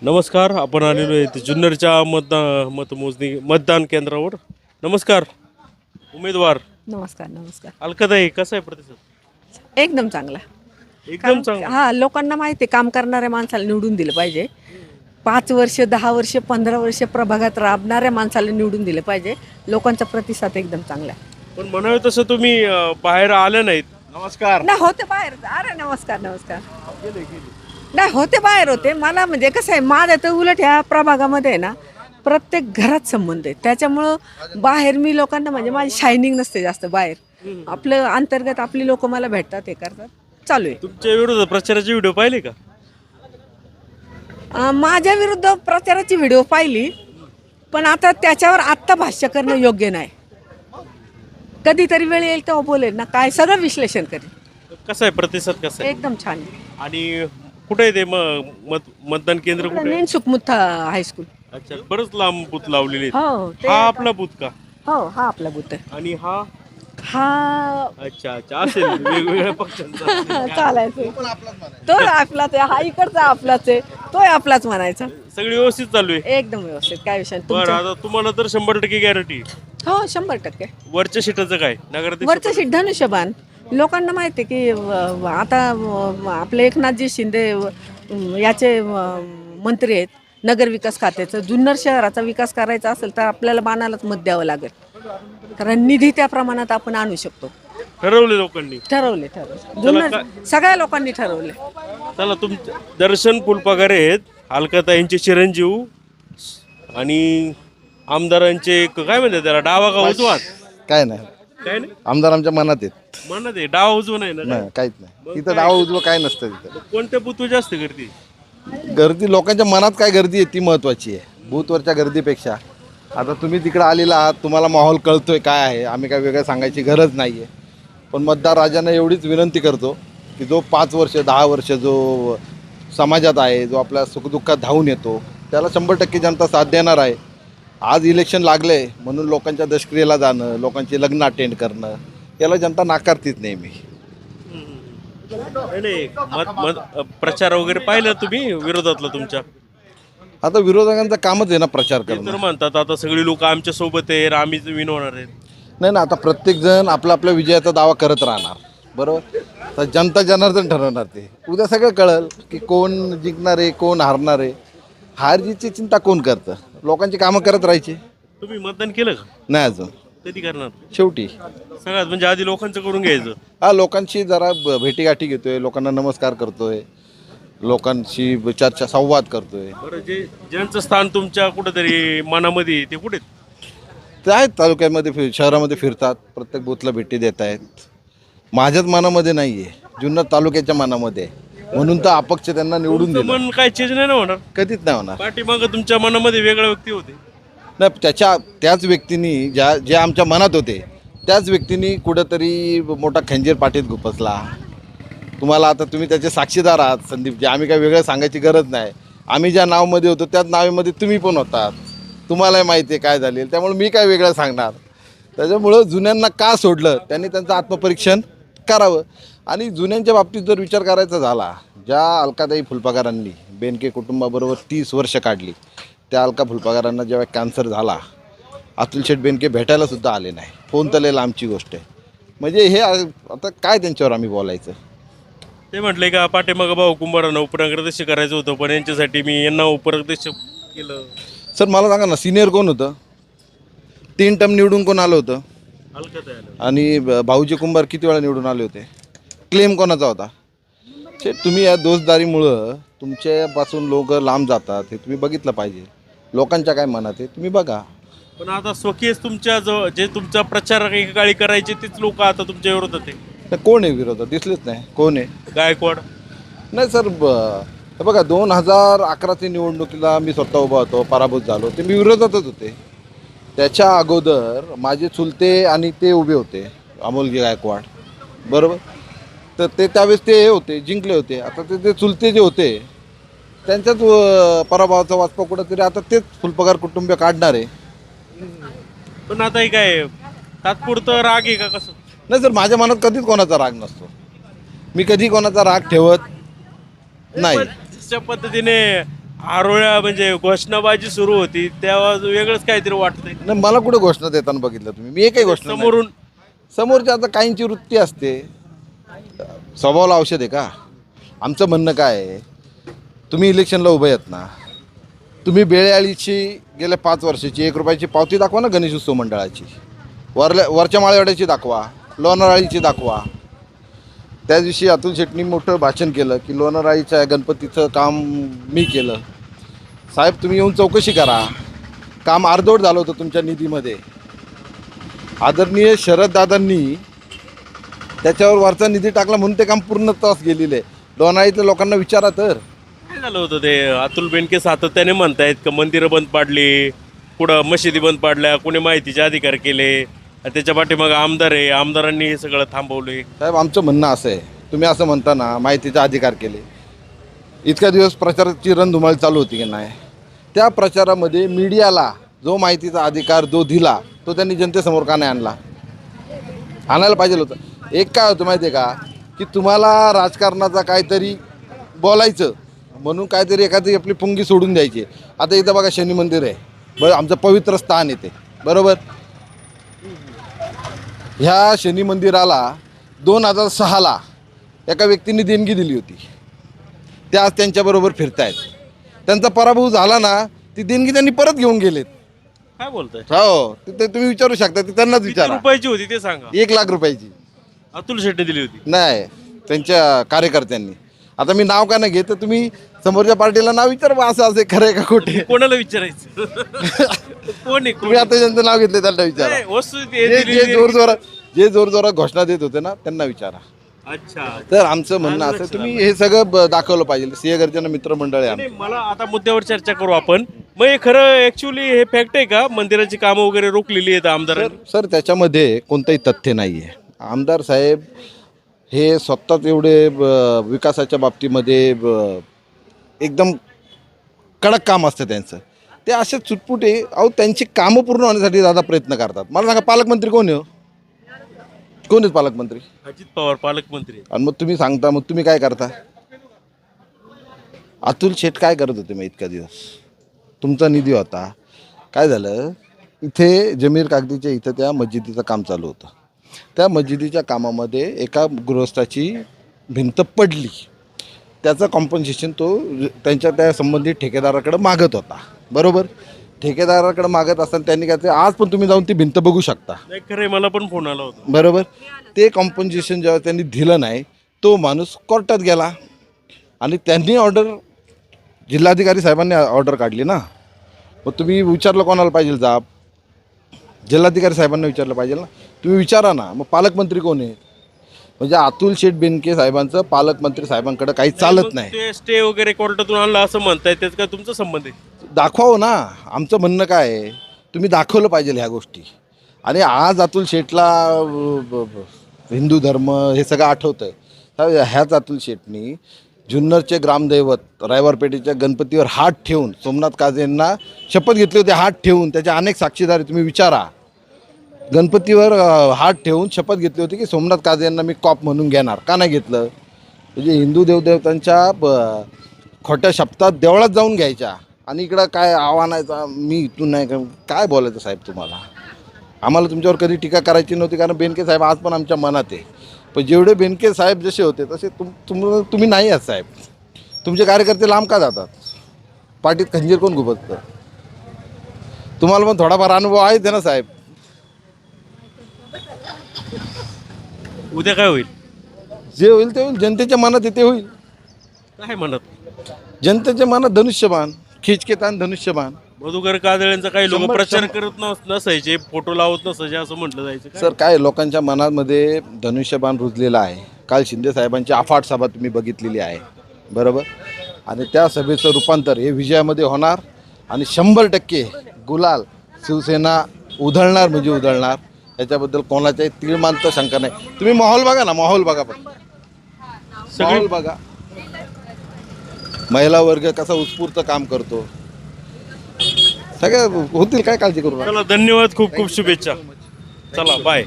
नमस्कार. आपण आलेलो आहे इथे जुन्नरच्या मतदान केंद्रावर. नमस्कार उमेदवार. नमस्कार नमस्कार. अलकाताई, कसा आहे प्रतिसाद? एकदम चांगला. एकदम चांगला. हा, लोकांना माहिती आहे काम करणाऱ्या माणसाला निवडून दिलं पाहिजे. 5 वर्ष 10 वर्ष 15 वर्ष प्रभागात राबणाऱ्या माणसाला निवडून दिलं पाहिजे. लोकांचा प्रतिसाद एकदम चांगला आहे. पण म्हणावे तसं तुम्ही बाहेर आले नाहीत. नमस्कार. नाही होते बाहेर. अरे नमस्कार नमस्कार. नाही होते बाहेर होते. मला म्हणजे कसं आहे, माझ्या तर उलट ह्या प्रभागामध्ये आहे ना प्रत्येक घरात संबंध आहे. त्याच्यामुळं बाहेर मी लोकांना म्हणजे माझी शायनिंग नसते जास्त बाहेर. आपलं अंतर्गत आपली लोक मला भेटतात, हे करतात, चालू आहे. तुमच्या विरोधात प्रचाराचे व्हिडिओ पाहिले का? माझ्या विरुद्ध प्रचाराची व्हिडिओ पाहिली, पण आता त्याच्यावर आत्ता भाष्य करणं योग्य नाही. कधीतरी वेळ येईल तेव्हा बोलेल ना, काय सगळं विश्लेषण करेल. कसा आहे प्रतिसाद, कसा आहे? एकदम छान आहे. आणि कुठे आहे ते मतदान केंद्र कुठे आहे? Main Sukhmutha high school. अच्छा, बरंच लांब बूथ लावलेले आहेत. हो ते हा आपला बूथ का? हो, हा आपला बुद्ध आहे. आणि हा? हा अच्छा अच्छा, असेल वेगवेगळ्या पक्षांचा. चालायचं, तो आपलाच आहे. हा इकडचा आपलाच आहे, तो आपलाच म्हणायचा. सगळी व्यवस्थित चालू आहे. एकदम व्यवस्थित, काय विषय नाही. बरं, तुमचं? आता तुम्हाला तर 100% गॅरंटी. हो 100%. वरच्या सीटाचं काय? नगराध्यक्ष वरचं सीट धनुष्यबाण. लोकांना माहिती आहे की आता आपले एकनाथजी शिंदे याचे मंत्री आहेत नगरविकास खात्याचं. जुन्नर शहराचा विकास करायचा असेल तर आपल्याला बाणालाच मत द्यावं लागेल, कारण निधी त्या प्रमाणात आपण आणू शकतो. ठरवले लोकांनी. ठरवले. जुन्नर सगळ्या लोकांनी ठरवले. चला, तुमचे दर्शन फुलपगारे आहेत, अलकाताईंचे चिरंजीव आणि आमदारांचे काय म्हणतात त्याला, डावा का उजवा? काय नाही, काय नाही आमदार आमच्या मनात आहेत. म्हणत आहे डावा उजवा नाही ना काय? नाही, काहीच नाही. तिथं डाव उजवं काय नसतं. तिथं कोणत्या बुथवर जास्त गर्दी? गर्दी लोकांच्या मनात काय गर्दी आहे ती महत्वाची आहे, बूथवरच्या गर्दीपेक्षा. आता तुम्ही तिकडे आलेला आहात, तुम्हाला माहोल कळतोय काय आहे. आम्ही काय वेगळं सांगायची गरज नाही आहे. पण मतदार राजांना एवढीच विनंती करतो की जो 5 वर्ष 10 वर्ष जो समाजात आहे, जो आपल्या सुखदुःखात धावून येतो, त्याला 100% जनता साथ देणार आहे. आज इलेक्शन लागले म्हणून लोकांच्या दशक्रियेला जाणं, लोकांची लग्न अटेंड करणं, याला जनता नाकारतीच नेहमी. नाही, प्रचार वगैरे पाहिलं तुम्ही विरोधातलं तुमच्या? आता विरोधकांचं कामच आहे ना प्रचार ते करणं. तर म्हणतात आता सगळी लोक आमच्या सोबत आहे, आम्हीच विनवणार आहेत. नाही ना, आता प्रत्येकजण आपला आपल्या विजयाचा दावा करत राहणार, बरोबर. तर जनता जनार्दन ठरवणार. ते उद्या सगळं कळेल की कोण जिंकणार आहे, कोण हारणार आहे. हार जीतची चिंता कोण करतं? लोकांची कामं करत राहायची. तुम्ही मतदान केलं का? नाही अजून, कधी करणार? शेवटी. सगळ्यात म्हणजे आधी लोकांचं करून घ्यायचं. हा, लोकांशी जरा भेटीगाठी घेतोय, लोकांना नमस्कार करतोय, लोकांशी चर्चा संवाद करतोय. बरं, जे ज्यांचं स्थान तुमच्या कुठेतरी मनामध्ये आहे, ते कुठे आहेत? ते आहेत तालुक्यामध्ये शहरामध्ये फिरतात, प्रत्येक बूथला भेटी देत आहेत. माझ्याच मनामध्ये नाही आहे, जुन्नर तालुक्याच्या मनामध्ये आहे. म्हणून तर अपक्ष त्यांना निवडून तुमचं दिलं. मन काय चेंज नाही ना होणार? कधीच नाही होणार. पाठीमागं तुमच्या मनामध्ये वेगळ्या व्यक्ती होते. नाही, त्याच व्यक्तींनी जे आमच्या मनात होते त्याच व्यक्तींनी कुठंतरी मोठा खंजीर पाठीत गुपसला. तुम्हाला आता तुम्ही त्याचे साक्षीदार आहात संदीपजी. आम्ही काय वेगळं सांगायची गरज नाही. आम्ही ज्या नावामध्ये होतो त्याच नावेमध्ये तुम्ही पण होतात. तुम्हालाही माहिती आहे काय झाले. त्यामुळे मी काय वेगळं सांगणार. त्याच्यामुळं जुन्यांना का सोडलं, त्यांनी त्यांचं आत्मपरीक्षण करावं. आणि जुन्यांच्या बाबतीत जर विचार करायचा झाला, ज्या अलकाताई फुलपगारांनी बेनके कुटुंबाबरोबर 30 वर्ष काढली, त्या अलका फुलपगारांना जेव्हा कॅन्सर झाला, अतुल शेठ बेनके भेटायला सुद्धा आले नाही. फोन तर लय लांबची गोष्ट आहे. म्हणजे हे आता काय त्यांच्यावर आम्ही बोलायचं. ते म्हटले का पाठीमागं भाऊ कुंभारांना उपनगराध्यक्ष करायचं होतं, पण यांच्यासाठी मी यांना उपनगराध्यक्ष केलं. सर मला सांगा ना, सिनियर कोण होतं? 3 टर्म निवडून कोण आलं होतं? अलकाताई आलं. आणि भाऊजी कुंभार किती वेळा निवडून आले होते? क्लेम कोणाचा होता? तुम्ही या दोषदारीमुळं तुमच्यापासून लोक लांब जातात, हे तुम्ही बघितलं पाहिजे. लोकांच्या काय मनात आहे तुम्ही बघा. पण आता स्वकीय तुमच्या जे तुमचा प्रचार एकेकाळी करायचे तेच लोक आता तुमच्या विरोधात आहे. तर कोण आहे विरोधात? दिसलेच नाही. कोण आहे? गायकवाड. नाही सर, हे बघा 2011च्या निवडणुकीला मी स्वतः उभा होतो, पराभूत झालो. ते मी विरोधातच होते. त्याच्या अगोदर माझे चुलते आणि ते उभे होते, अमोलजी गायकवाड, बरोबर. तर ते त्यावेळेस ते हे होते, जिंकले होते. आता ते चुलते जे होते त्यांच्याच पराभवाचा वाचपा कुठंतरी आता तेच फुलपगार कुटुंबीय काढणार आहे. पण आता हे काय तात्पुरतं राग आहे का कसं? नाही सर, माझ्या मनात कधीच कोणाचा राग नसतो. मी कधी कोणाचा राग ठेवत नाही. ज्या पद्धतीने आरोळ्या म्हणजे घोषणाबाजी सुरू होती तेव्हा वेगळंच काहीतरी वाटतंय. नाही, मला कुठे घोषणा देताना बघितलं तुम्ही? मी एकही घोषणा नाही. समोरून समोरच्या आता काहींची वृत्ती असते, स्वभावाला औषध आहे का? आमचं म्हणणं काय आहे, तुम्ही इलेक्शनला उभे आहेत ना, तुम्ही बेळेआळीची गेल्या 5 वर्षाची 1 रुपयाची पावती दाखवा ना गणेश उत्सव मंडळाची. वरच्या माळेवाड्याची दाखवा, लोणाराळीची दाखवा. त्या दिवशी अतुल शेट्टी मोठं भाषण केलं की लोणाराळीच्या गणपतीचं काम मी केलं. साहेब तुम्ही येऊन चौकशी करा, काम अर्धवट झालं होतं तुमच्या निधीमध्ये. आदरणीय शरददादांनी त्याच्यावर वरचा निधी टाकला म्हणून ते काम पूर्ण तास गेलेलं आहे. लोणाराळीतल्या लोकांना विचारा तर. काय झालं होतं ते अतुल बेनके सातत्याने म्हणतायत का मंदिरं बंद पाडली, कुठं मशिदी बंद पाडल्या, कोणी माहितीचे अधिकार केले, आणि त्याच्या पाठीमागे आमदार आहे, आमदारांनी हे सगळं थांबवले. साहेब आमचं म्हणणं असं आहे, तुम्ही असं म्हणता ना माहितीचा अधिकार केले, इतक्या दिवस प्रचाराची रणधुमाळी चालू होती की नाही, त्या प्रचारामध्ये मीडियाला जो माहितीचा अधिकार जो दिला तो त्यांनी जनतेसमोर का नाही आणला? आणायला पाहिजे होतं. एक काय होतं माहिती आहे का, की तुम्हाला राजकारणाचा काहीतरी बोलायचं म्हणून काहीतरी एखादी आपली पुंगी सोडून द्यायची. आता इथं बघा शनी मंदिर आहे, बरं आमचं पवित्र स्थान येते बरोबर. ह्या शनी मंदिराला 2006ला एका व्यक्तीने देणगी दिली होती. ते आज त्यांच्याबरोबर फिरतायत. त्यांचा पराभव झाला ना, ती देणगी त्यांनी परत घेऊन गेलेत. काय बोलताय? हो, ते तुम्ही विचारू शकता, ते त्यांनाच किती विचारा. रुपयाची होती ते सांगा. 1 लाख रुपयाची. अतुल शेट्टी दिली होती. नाही, त्यांच्या कार्यकर्त्यांनी. आता मी नाव का नाही घेत, तुम्ही समोरच्या पार्टीला नाव विचार, असं असे खरं आहे का खोटे. कोणाला विचारायचं? कोण आहे? तुम्ही आता ज्यांचं नाव घेतले त्यांना विचारा. नाही, वस्तू जे जोरजोरात घोषणा देत होते ना त्यांना विचारा. अच्छा. तर आमचं म्हणणं असं, तुम्ही हे सगळं दाखवलं पाहिजे. सिंहगर्जना मित्रमंडळ आहे नाही, मला आता मुद्द्यावर चर्चा करू आपण. मग हे खरं ऍक्च्युली हे फॅक्ट आहे का, मंदिराची कामं वगैरे रोखलेली आहेत आमदारांनी? सर त्याच्यामध्ये कोणतंही तथ्य नाही आहे. आमदार साहेब हे स्वतःच एवढे विकासाच्या बाबतीमध्ये एकदम कडक काम असतं त्यांचं. ते असे चुटपुटे अहो त्यांची कामं पूर्ण होण्यासाठी दादा प्रयत्न करतात. मला सांगा पालकमंत्री कोण आहे? कोण आहेत पालकमंत्री? अजित पवार पालकमंत्री. आणि मग तुम्ही सांगता, मग तुम्ही काय करता? अतुल शेठ काय करत होते मग इतक्या दिवस? तुमचा निधी होता. काय झालं, इथे जमीर कागदीच्या इथं त्या मस्जिदीचं काम चालू होतं. त्या मस्जिदीच्या कामामध्ये एका गृहस्थाची भिंत पडली. त्याचं कॉम्पन्सेशन तो त्यांच्या त्या संबंधित ठेकेदाराकडे मागत होता बरोबर. ठेकेदाराकडे मागत असताना त्यांनी काय ते, आज पण तुम्ही जाऊन ती भिंत बघू शकता नाही खरंय, मला पण फोन आला होता बरोबर. ते कॉम्पन्सेशन जेव्हा त्यांनी दिलं नाही, तो माणूस कोर्टात गेला आणि त्यांनी ऑर्डर, जिल्हाधिकारी साहेबांनी ऑर्डर काढली ना. मग तुम्ही विचारलं कोणाला पाहिजे जाब? जिल्हाधिकारी साहेबांना विचारलं पाहिजे ना. तुम्ही विचारा ना. मग पालकमंत्री कोण आहे? म्हणजे अतुल शेठ बेनके साहेबांचं पालकमंत्री साहेबांकडे काही चालत नाही. ते स्टे वगैरे कोर्टातून आणला असं म्हणताय, त्याच काय तुमचा संबंध आहे? दाखवावं ना. आमचं म्हणणं काय आहे, तुम्ही दाखवलं पाहिजे ह्या गोष्टी. आणि आज अतुल शेठला हिंदू धर्म हे सगळं आठवतं आहे. ह्याच अतुल शेठनी जुन्नरचे ग्रामदैवत रायवारपेठेच्या गणपतीवर हात ठेवून सोमनाथ काझेंना शपथ घेतली होती. हात ठेवून त्याच्या अनेक साक्षीदार तुम्ही विचारा. गणपतीवर हात ठेवून शपथ घेतली होती की सोमनाथ काझेंना मी कॉप म्हणून घेणार. का नाही घेतलं? म्हणजे हिंदू देवदेवतांच्या खोट्या शपथात देवळात जाऊन घ्यायच्या आणि इकडं काय आव्हानायचा मी इथून नाही काय बोलायचं साहेब तुम्हाला. आम्हाला तुमच्यावर कधी टीका करायची नव्हती, कारण बेनके साहेब आज पण आमच्या मनात आहे. पण जेवढे बेनके साहेब जसे होते तसे तुम्ही नाही आहात साहेब. तुमचे कार्यकर्ते लांब का जातात? पाठीत खंजीर कोण घुबसतं? तुम्हाला पण थोडाफार अनुभव आहेच ना साहेब. उद्या काय होईल? जे होईल ते होईल. जनतेच्या मनात येते होईल. काय म्हणत? जनतेच्या मनात धनुष्यबाण, खिचकेतान धनुष्यबाण. मधुकर काजळ्यांचा काही लोक 100 प्रचार करत नसायचे, फोटो लावत नसायचे असं म्हटलं जायचं काय? सर काय लोकांच्या मनामध्ये धनुष्यबाण रुजलेलं आहे. काल शिंदे साहेबांची अफाट सभा तुम्ही बघितलेली आहे बरोबर. आणि त्या सभेचं रूपांतर हे विजयामध्ये होणार आणि 100% गुलाल शिवसेना उधळणार म्हणजे उधळणार. याच्याबद्दल कोणाच्याही तीळमात्र शंका नाही. तुम्ही माहोल बघा ना, माहोल बघा. पण माहोल बघा, महिला वर्ग कसा उत्स्फूर्त काम करतो. सगळ्या होतील, काय काळजी करू नका. चला धन्यवाद, खूप खूप शुभेच्छा. चला बाय.